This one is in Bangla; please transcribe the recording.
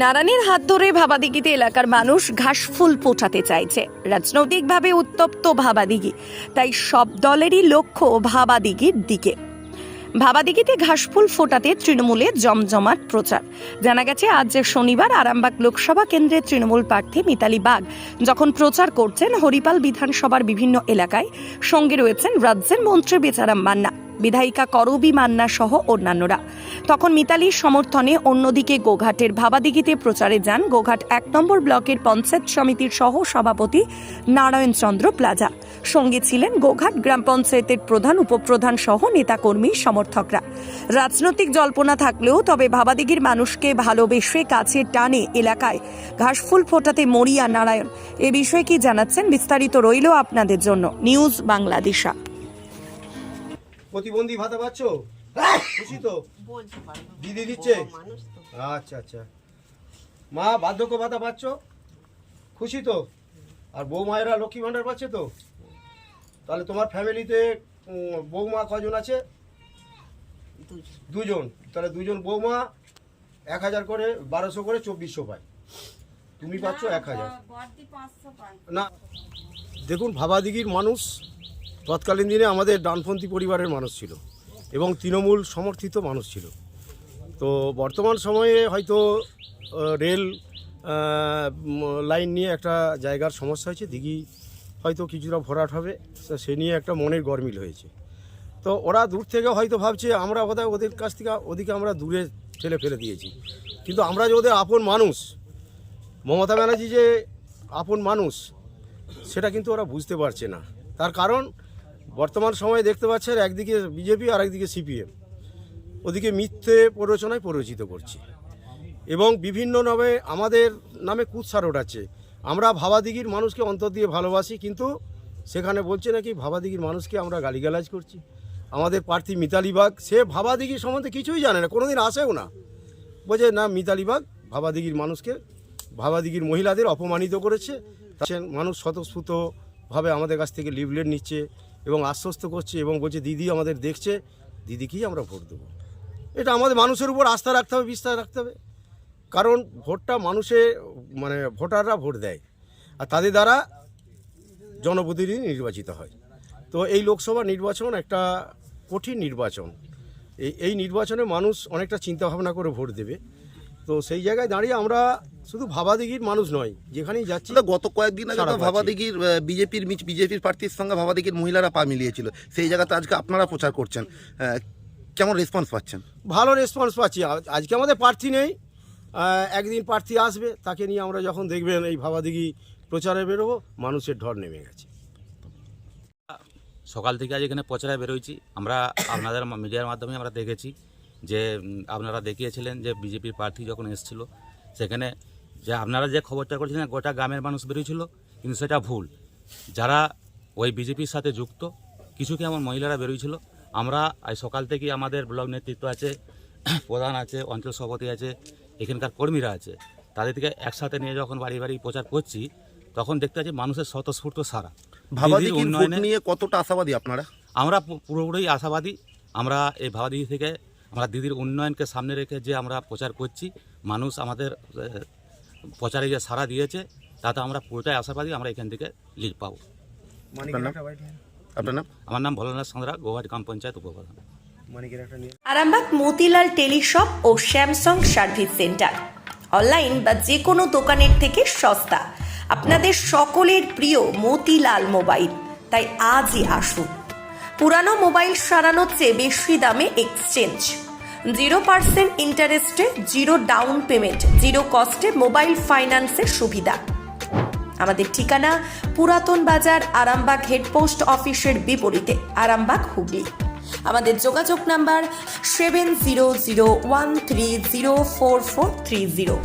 নারায়ণের হাত ধরে ভাবাদিঘিতে এলাকার মানুষ ঘাসফুল ফোটাতে চাইছে। রাজনৈতিকভাবে উত্তপ্ত ভাবাদিঘি, তাই সব দলেরই লক্ষ্য ভাবাদিঘির দিকে। ভাবাদিঘিতে ঘাসফুল ফোটাতে তৃণমূলে জমজমাট প্রচার। জানা গেছে, আজ শনিবার আরামবাগ লোকসভা কেন্দ্রের তৃণমূল প্রার্থী মিতালি বাগ যখন প্রচার করছেন হরিপাল বিধানসভার বিভিন্ন এলাকায়, সঙ্গে রয়েছেন রাজ্যের মন্ত্রী বেচারাম মান্না, বিধায়িকা করবী মান্না সহ অন্যান্যরা। তখন মিতালির সমর্থনে অন্যদিকে গোঘাটের ভাবাদিঘিতে প্রচারে যান গোঘাট 1 নম্বর ব্লকের পঞ্চায়েত সমিতির সহ সভাপতি নারায়ণ চন্দ্র প্লাজা। সঙ্গে ছিলেন গোঘাট গ্রাম পঞ্চায়েতের প্রধান, উপপ্রধান সহ নেতাকর্মী, সমর্থকরা। রাজনৈতিক জল্পনা থাকলেও তবে ভাবাদিঘির মানুষকে ভালোবেসে কাছে টানে এলাকায় ঘাসফুল ফোটাতে মরিয়া নারায়ণ। এ বিষয়ে কি জানাচ্ছেন বিস্তারিত রইল আপনাদের জন্য। নিউজ বাংলাদেশা। প্রতিবন্ধী ভাতা পাচ্ছ? খুশি তো? দিদি দিচ্ছে? আচ্ছা আচ্ছা। মা বার্ধক্য ভাতা পাচ্ছ? খুশি তো? আর বৌমায়েরা লক্ষ্মী ভাণ্ডার পাচ্ছে তো? তাহলে তোমার ফ্যামিলিতে বৌমা কজন আছে? দুজন। তাহলে দুজন বৌমা 1000 করে, 1200 করে 2400 পায়। তুমি পাচ্ছ 1000। না দেখুন, ভাবাদিঘির মানুষ তৎকালীন দিনে আমাদের ডানপন্থী পরিবারের মানুষ ছিল এবং তৃণমূল সমর্থিত মানুষ ছিল। তো বর্তমান সময়ে হয়তো রেল লাইন নিয়ে একটা জায়গার সমস্যা হয়েছে, দিঘি হয়তো কিছুটা ভরাট হবে, সে নিয়ে একটা মনের গরমিল হয়েছে। তো ওরা দূর থেকে হয়তো ভাবছে আমরা বোধহয় ওদের কাছ থেকে ওদিকে আমরা দূরে ঠেলে ফেলে দিয়েছি, কিন্তু আমরা যে ওদের আপন মানুষ, মমতা ব্যানার্জি যে আপন মানুষ, সেটা কিন্তু ওরা বুঝতে পারছে না। তার কারণ বর্তমান সময়ে দেখতে পাচ্ছেন একদিকে বিজেপি আর একদিকে সিপিএম ওদিকে মিথ্যে প্ররোচনায় প্ররোচিত করছে এবং বিভিন্ন নামে আমাদের নামে কুৎসা রটাচ্ছে। আমরা ভাবাদিঘির মানুষকে অন্তর দিয়ে ভালোবাসি, কিন্তু সেখানে বলছে নাকি ভাবাদিঘির মানুষকে আমরা গালিগালাজ করছি। আমাদের প্রার্থী মিতালি বাগ, সে ভাবাদিঘির সম্বন্ধে কিছুই জানে না, কোনোদিন আসেও না। বলছে না, মিতালি বাগ ভাবাদিঘির মানুষকে, ভাবাদিঘির মহিলাদের অপমানিত করেছে। মানুষ স্বতঃস্ফূর্তভাবে আমাদের কাছ থেকে লিফলেট নিচ্ছে এবং আশ্বস্ত করছে এবং বলছে দিদি আমাদের দেখছে, দিদিকেই আমরা ভোট দেবো। এটা আমাদের মানুষের উপর আস্থা রাখতে হবে, বিশ্বাস রাখতে হবে। কারণ ভোটটা ভোটাররা ভোট দেয় আর তাদের দ্বারা জনপ্রতিনিধি নির্বাচিত হয়। তো এই লোকসভা নির্বাচন একটা কঠিন নির্বাচন। এই নির্বাচনে মানুষ অনেকটা চিন্তাভাবনা করে ভোট দেবে। তো সেই জায়গায় দাঁড়িয়ে আমরা শুধু ভাবাদিঘির মানুষ নয়, যেখানেই যাচ্ছি। গত কয়েকদিন আগে তো ভাবাদিঘির বিজেপির প্রার্থীর সঙ্গে ভাবাদিঘির মহিলারা পা মিলিয়েছিল, সেই জায়গাতে আজকে আপনারা প্রচার করছেন, কেমন রেসপন্স পাচ্ছেন? ভালো রেসপন্স পাচ্ছি। আজকে আমাদের প্রার্থী নেই, একদিন প্রার্থী আসবে, তাকে নিয়ে আমরা যখন দেখবেন এই ভাবাদিঘি প্রচারে বেরোবো, মানুষের ঢল নেমে গেছে। সকাল থেকে আজ এখানে প্রচারে বেরোইছি। আমরা আপনাদের মিডিয়ার মাধ্যমে আমরা দেখেছি যে আপনারা দেখিয়েছিলেন যে বিজেপির প্রার্থী যখন এসেছিল, সেখানে যে আপনারা যে খবরটা করেছিলেন গোটা গ্রামের মানুষ বেরোয়ছিল, কিন্তু সেটা ভুল। যারা ওই বিজেপির সাথে যুক্ত কিছু কেমন মহিলারা বেরোয়ছিল, আমরা আজ সকাল থেকে আমাদের ব্লক নেতৃত্ব আছে, প্রধান আছে, অঞ্চল সভাপতি আছে, এখানকার কর্মীরা আছে, তাদের থেকে একসাথে নিয়ে যখন বাড়ি বাড়ি প্রচার করছি, তখন দেখতে পাচ্ছি মানুষের স্বতঃস্ফূর্ত সারা। ভাবাদিঘির ভোট নিয়ে কতটা আশাবাদী আপনারা? আমরা পুরোপুরি আশাবাদী। আমরা এই ভাবাদিঘি থেকে আমরা দিদির উন্নয়নকে সামনে রেখে যে আমরা প্রচার করছি, মানুষ আমাদের প্রচারে যে সাড়া দিয়েছে, তাতে আমরা পুরোটাই আশাবাদী আমরা এখান থেকে লিড পাবো। আপনার নাম? আমার নাম ভোলানাথ সাঁতরা, গোঘাট গ্রাম পঞ্চায়েত উপপ্রধান। আরামবাগ মতিলাল টেলিশপ ও স্যামসাং সার্ভিস সেন্টার, অনলাইন বা যে কোনো দোকানের থেকে সস্তা। আপনাদের সকলের প্রিয় মতিলাল মোবাইল, তাই আজই আসুন। পুরানো মোবাইল সারানোর চেয়ে বেশি দামে এক্সচেঞ্জ, 0% ইন্টারেস্টে, 0 ডাউন পেমেন্ট, 0 কস্টে মোবাইল ফাইন্যান্সের সুবিধা। আমাদের ঠিকানা পুরাতন বাজার, আরামবাগ হেডপোস্ট অফিসের বিপরীতে, আরামবাগ, হুগলি। আমাদের যোগাযোগ নাম্বার 7001304430।